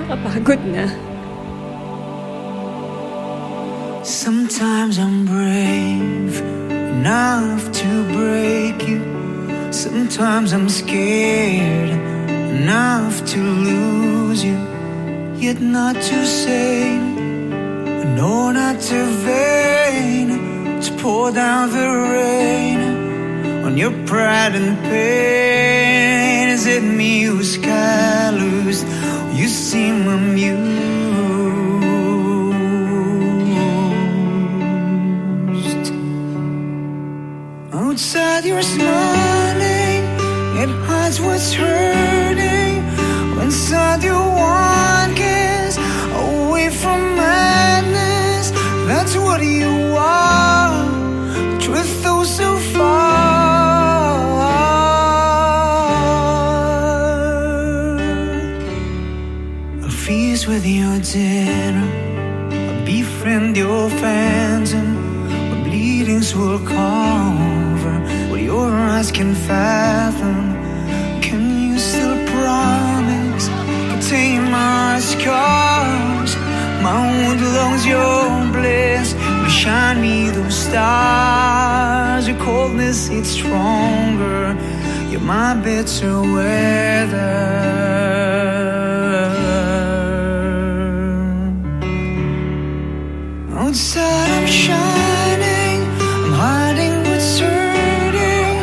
Nakakapagod na. Sometimes I'm brave enough to break you. Sometimes I'm scared enough to lose you. Yet not too sane, no, not too vain to pour down the rain on your pride and pain. Is it me who's callous? You seem amused. Outside you're smiling, it hides what's hurting. Inside you want kiss, away from madness. That's what you are. Truth though so far. A feast with your dinner, a befriend your phantom. A bleedings will cover what your eyes can fathom. Can you still promise? Contain my scars, my wound longs your bliss. You shine me those stars. Your coldness, it's stronger. You're my bitter weather. Outside I'm shining, I'm hiding what's hurting.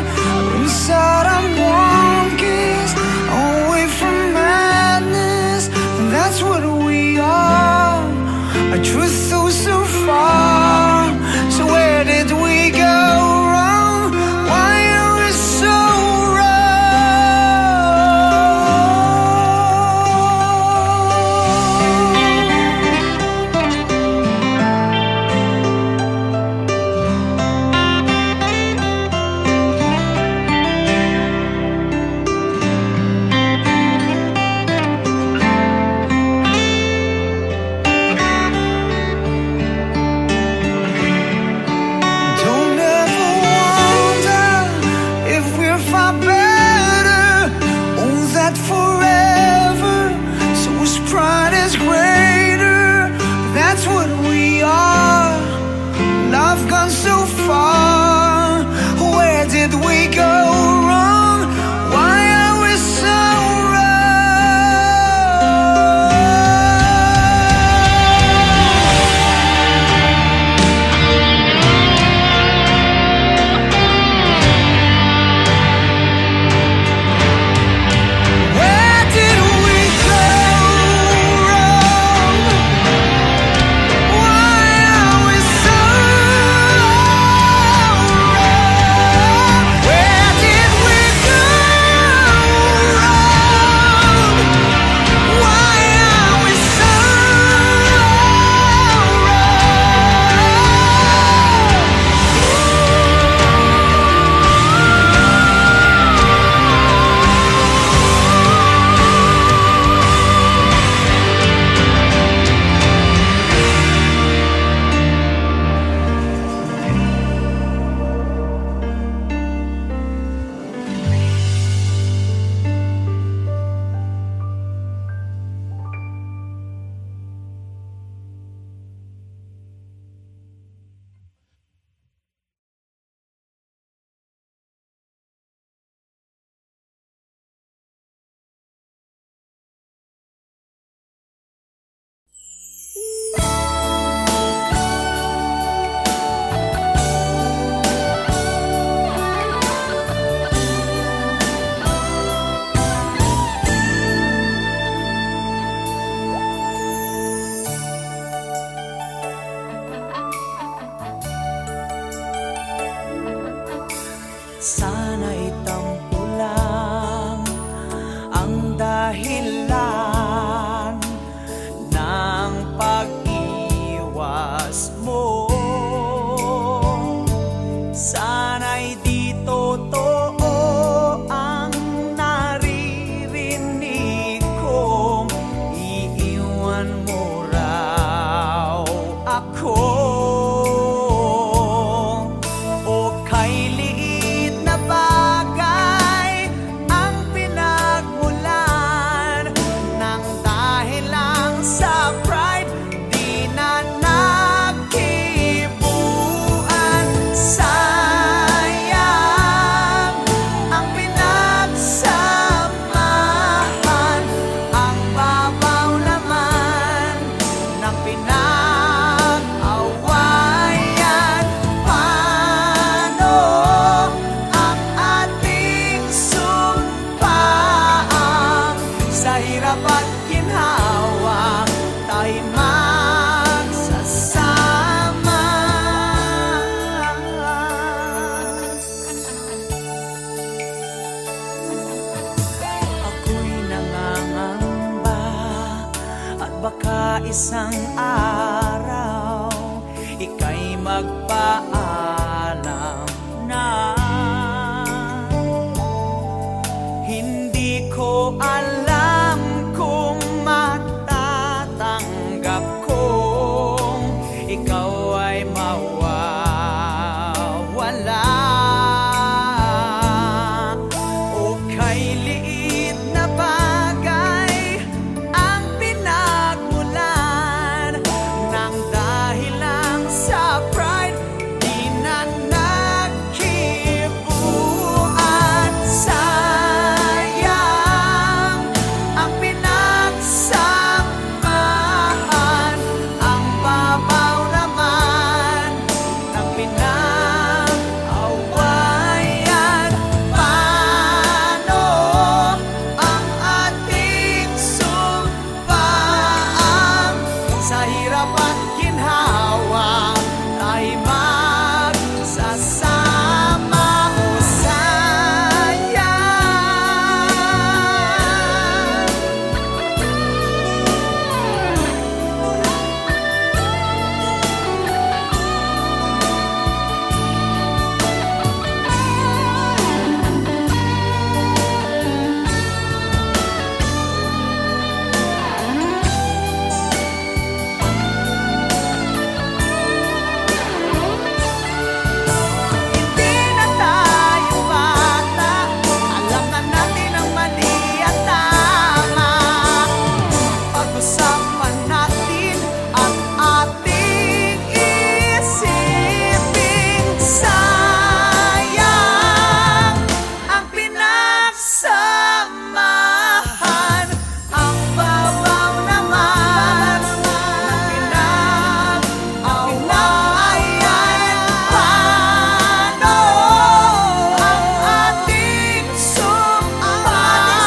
Inside I'm one kiss away from madness. That's what we are. A truth so, so far. So where did we go wrong? Why are we so wrong? isang araw ika'y magpaalam na. Hindi ko alam kung matatanggap kong ikaw ay mawawala. O kay liit na bagay ang pinagmulan ng dahil lang sa pride di na nagkibuan. Sayang ang pinagsamahan, ang babaw naman ng pinag-awayan. Paano ang ating sumpaan? Sa hirap at ginhawa tayo magsasama. O hindi na tayo bata, alam na natin ang mali at tama. Pag-usapan natin at ating isipin. Sayang ang pinagsamahan, ang babaw naman ng pinag-awayan. Paano ang ating sumpaan?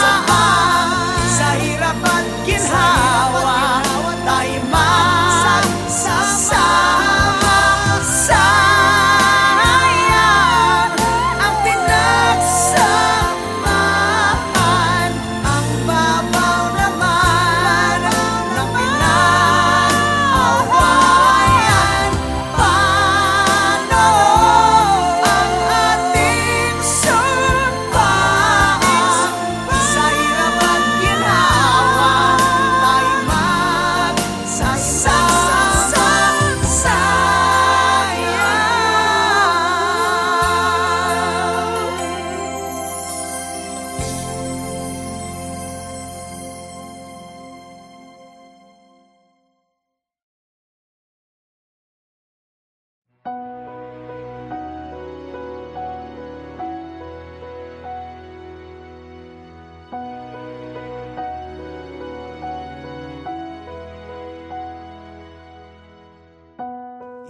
Sa hirap at ginhawa tayo magsasama. Sayang ang pinagsamahan, ang babaw naman ng pinag-awayan. Paano ang ating sumpaan? Sa hirap at ginhawa tayo magsasama.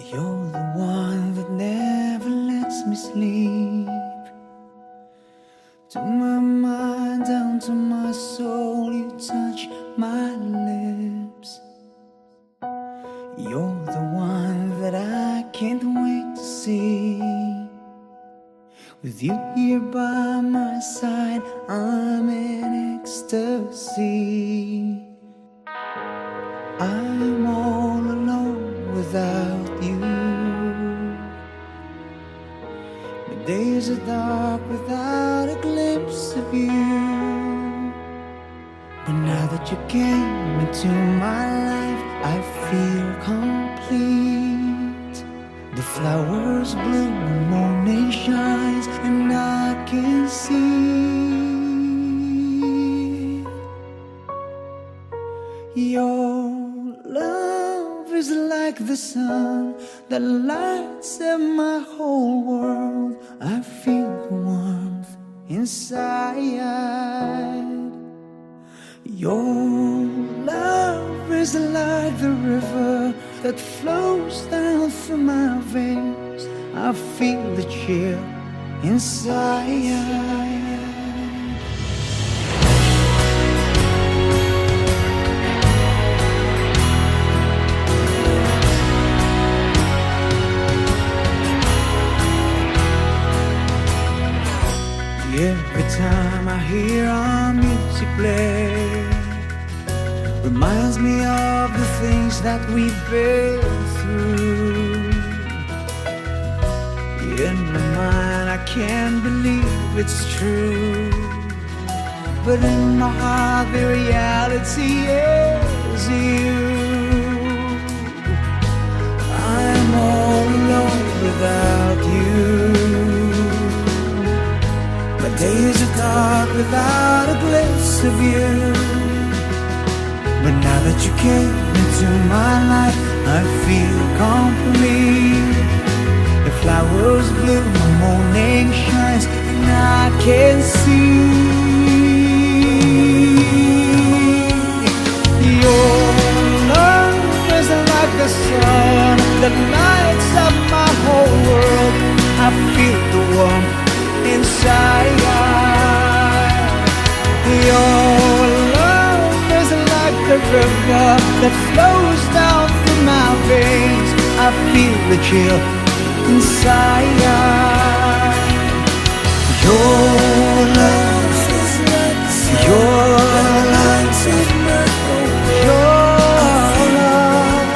You're the one that never lets me sleep. To my mind, down to my soul, you touch my lips. You're the one that I can't wait to see. With you here by my side, I'm in ecstasy. I'm all alone without you. My days are dark without a glimpse of you. But now that you came into my life, I feel complete. The flowers bloom, the morning shines, and I can see your love is like the sun that lights up my whole world. I feel the warmth inside. Your love is like the river that flows down through my veins. I feel the chill inside. Every time I hear our music play, reminds me of the things that we've been through. In my mind I can't believe it's true, but in my heart the reality is you. I'm all alone without you. My days are dark without a glimpse of you. But now that you came into my life, I feel complete. The flowers bloom, the morning shines, and I can see your love is like the sun that lights up my whole world. I feel the warmth inside. Your love is like the river that flows down through my veins. I feel the chill inside. Your love is like the sun. Your love is my whole world. Your love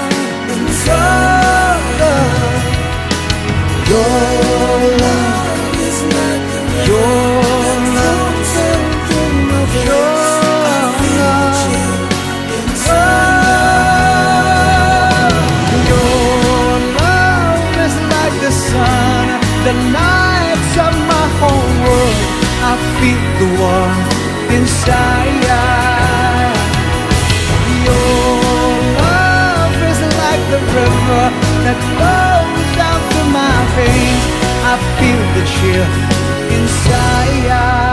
inside. Your love is like the river. Your love sun that lights up my whole world. I feel the warmth inside. Your love is like the river that flows down through my veins. I feel the chill inside.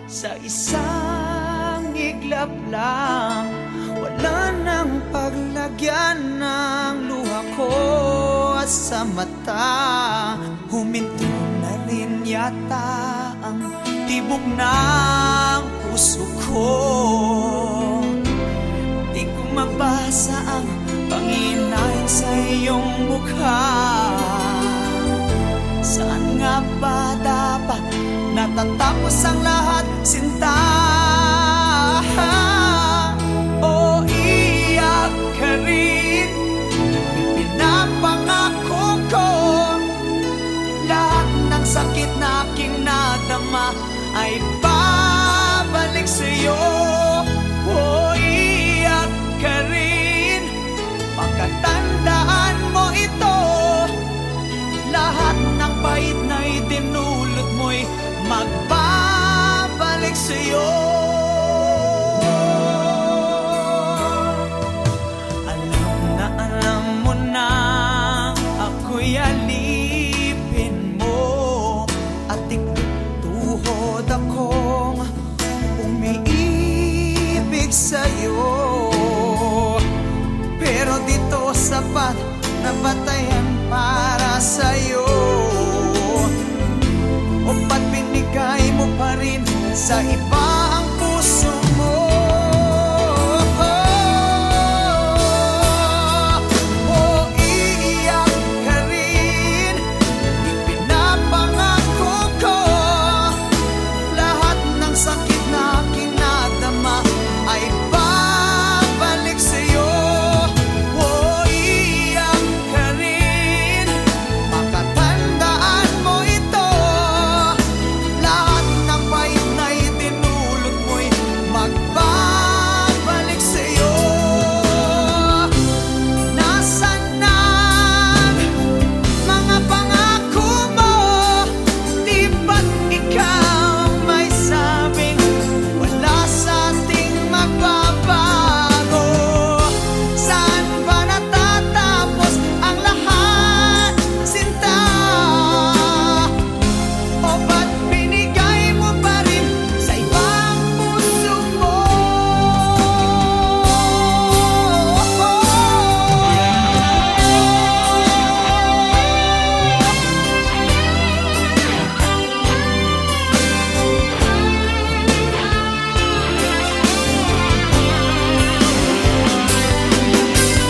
sa isang iglap lang. Wala nang paglagyan ng luha ko sa mata. Huminto na rin yata ang tibok ng puso ko. Di ko mabasa ang panghinay sa iyong mukha. Saan nga ba dapat natatapos ang lahat, sinta? O iyak ka rin, pinapangako ko lahat ng sakit na aking nadama ay babalik sa'yo. O iyak ka rin, pagkatandaan mo ito, lahat ng pait na idinulot mo'y magbabalik sa'yo. Alam mo na ako'y alipin mo, at ikutuhod akong umiibig sa'yo. Pero dito sapat na batayan para sa'yo. O ba't binigay mo pa rin sa iba ang puso mo? O iiyak ka rin, ipinapangako ko lahat ng sakit na aking nadama ay babalik sa'yo. O iiyak ka rin, makatandaan mo ito, lahat ng pait na idinulot mo'y magbabalik sa'yo. Nasaan ang mga pangako mo? Di ba't ikaw may sabing wala sa ating magbabago? Saan ba natatapos ang lahat, sinta? O ba't binigay mo pa rin sa ibang puso mo?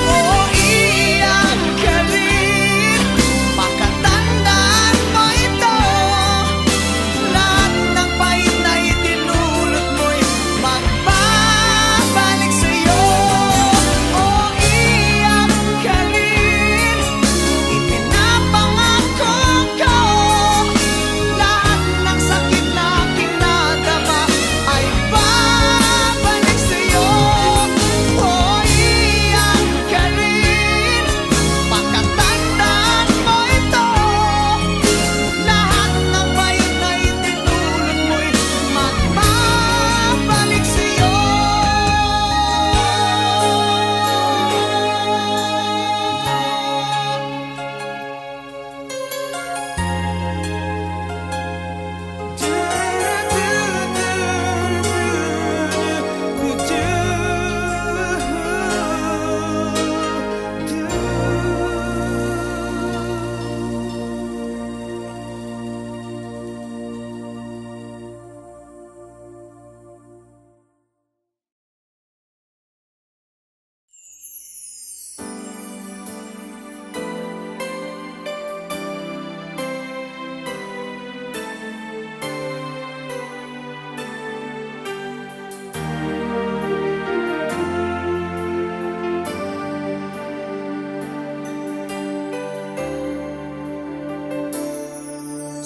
O iyak ka rin, makatandaan mo ito, lahat ng pait na idinulot mo'y magbabalik sa'yo. O iyak ka rin, ipinapangako ko lahat ng sakit na aking nadama ay babalik sa'yo. O iyak ka rin, makatandaan mo ito, lahat ng pait na idinulot mo'y magbabalik sa'yo.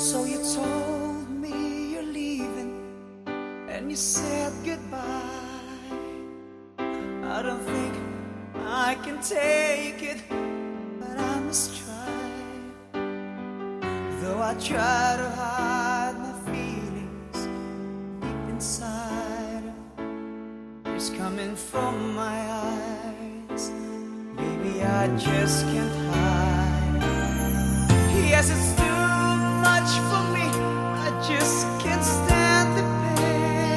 So you told me you're leaving, and you said goodbye. I don't think I can take it, but I must try. Though I try to hide my feelings deep inside, tears coming from my eyes. Baby, I just can't hide. Yes, it's too much for me, I just can't stand the pain.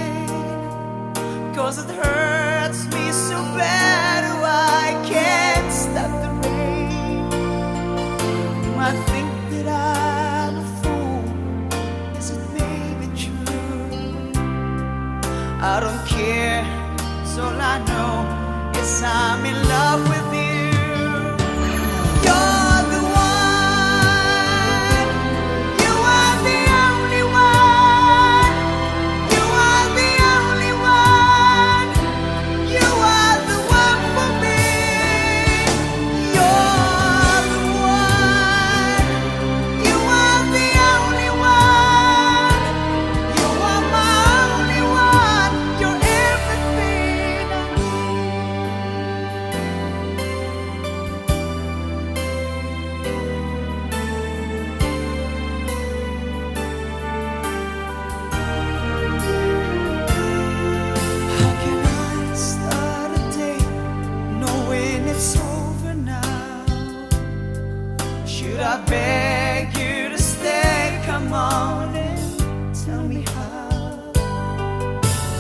I beg you to stay. Come on and tell me how.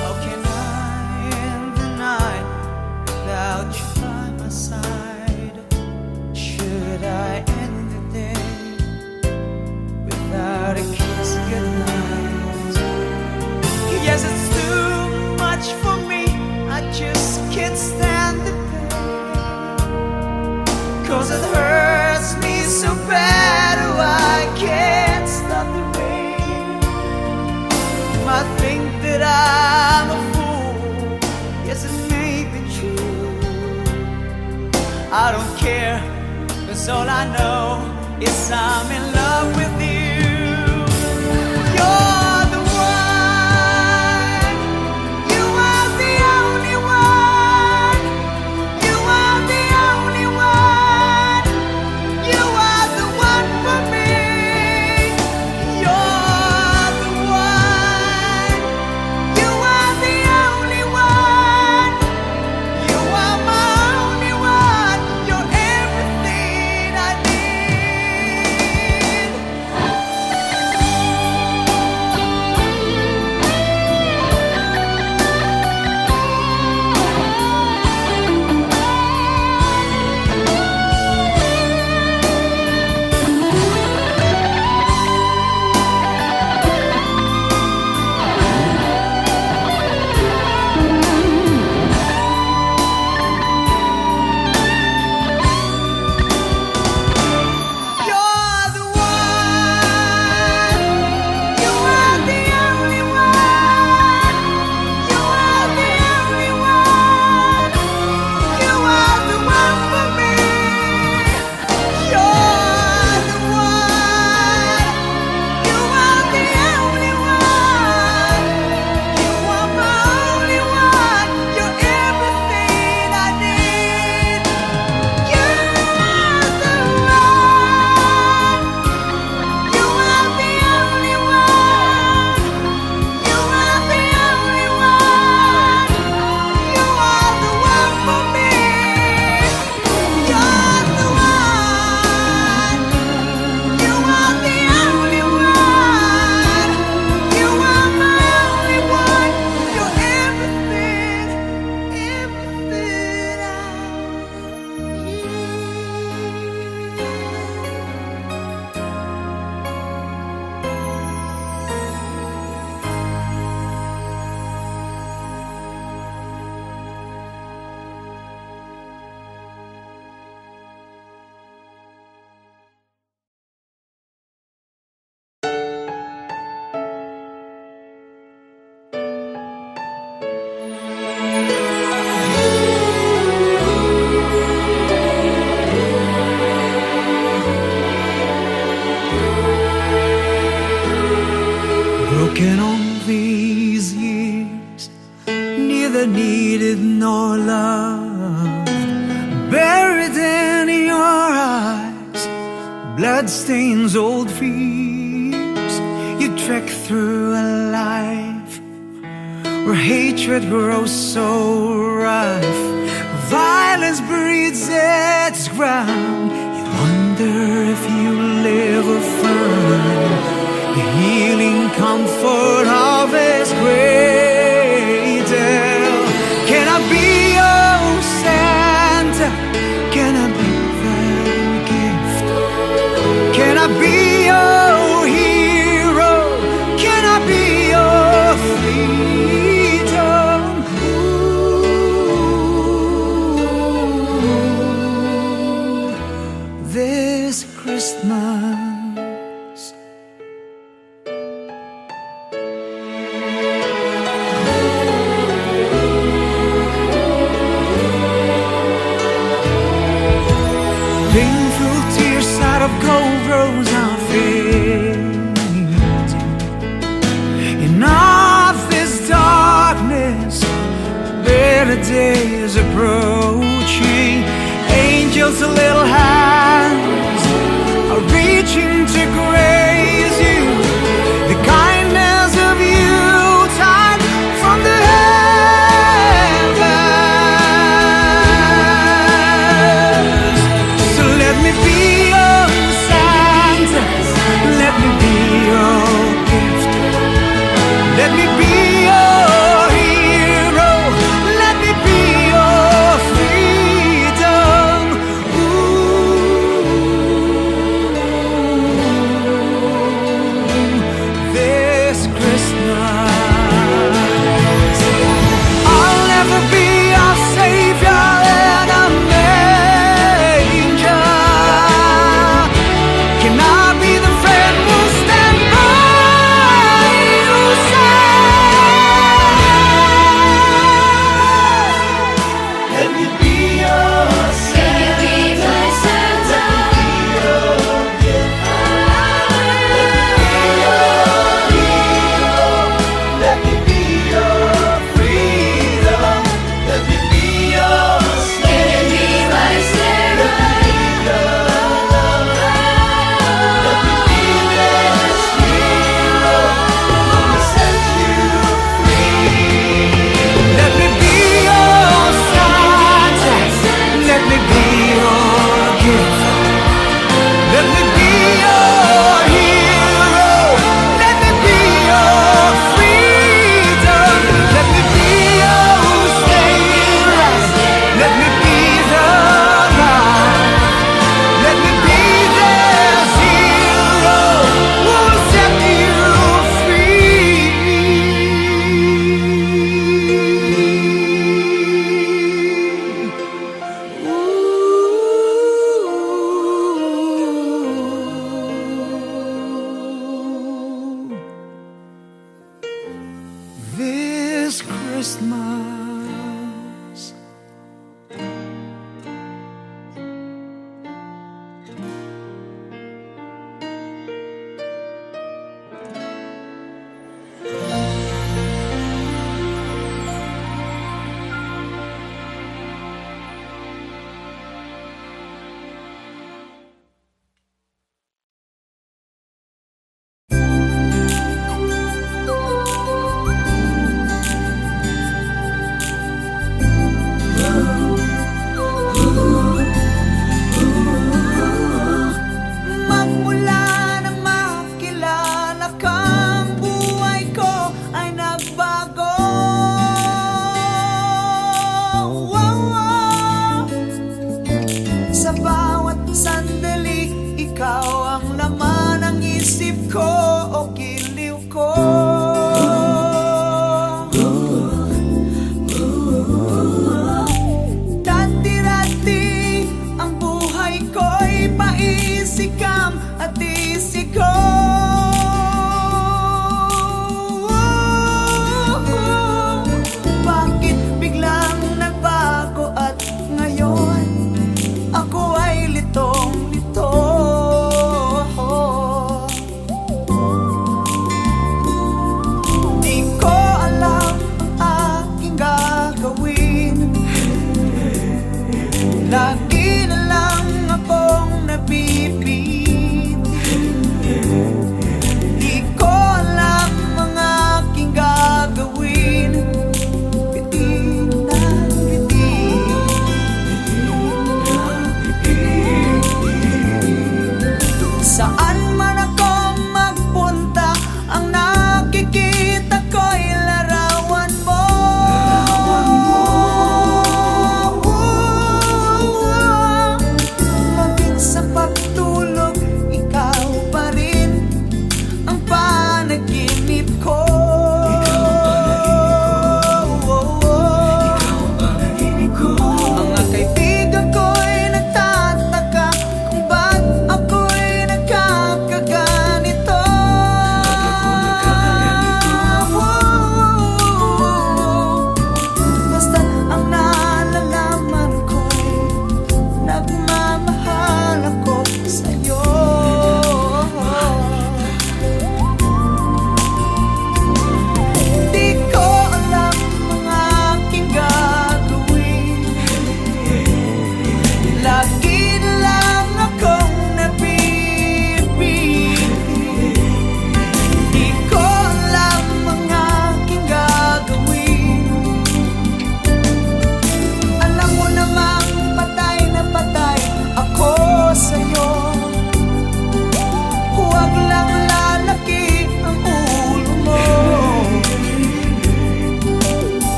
How can I end the night without you by my side? Should I end the day without a kiss goodnight? Yes, it's too much for me. I just can't stand the pain, 'cause it hurts me so bad. Oh, I can't stop the rain. You might think that I'm a fool. Yes, it may be true. I don't care, 'cause all I know is I'm in love with you. You're the one. You are the only one. You are the only one. You are the one for me. You're the one. You are the only one. You are my only one. You're everything I need. You're the one. You are the only one. You are the only one. You are the one for me. You're the one. You are the only one. You are my only one. You're everything I need. You're the one. You are the only one. You are the only one. You are the one for me. You're the one. You are the only one. You are my only one. You're everything, everything I broken all these years, neither needed nor loved, buried in your eyes, blood stains old fears. You trek through a life where hatred grows so rife, violence breeds its ground. You wonder if you live or find the healing comfort of His cradle. Can I be your Santa? Can I be that gift? Can I be your hero? Can I be your freedom? Ooh, this Christmas painful tears out of gold rose are fading. In all this darkness, better days approaching. Angels' little hands are reaching to grace you. The kindness of you tide from the heavens. So let me be your Santa.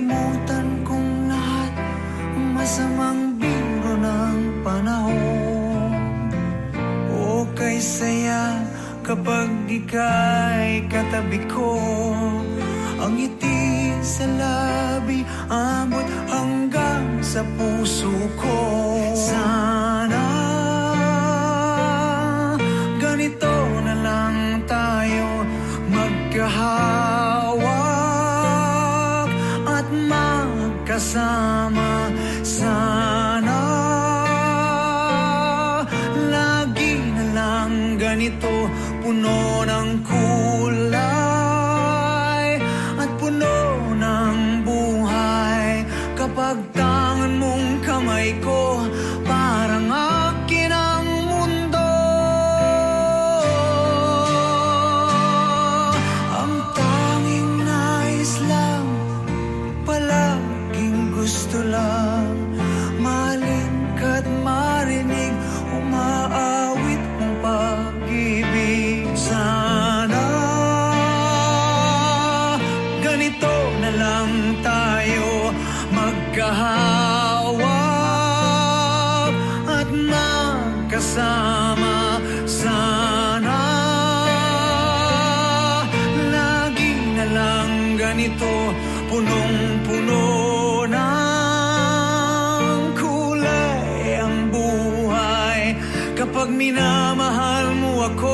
Kalimutan kong lahat ang masamang biro ng panahon. O kay saya kapag ika'y katabi ko. Ang ngiti sa labi abot hanggang sa puso ko. Sana ganito na lang tayo magkahawak at magkasama. Sana lagi na lang ganito, puno ng kulay at puno ng buhay. Kapag tangan mong kamay ko, parang akin ang mundo. Ang tanging nais lang, palaging gusto lang, mahalin ka't marinig umaawit mong pag-ibig. Sana ganito na lang tayo magkahawak at magkasama. Sana lagi na lang ganito, punong-puno ng kulay ang buhay. Kapag minamahal mo ako,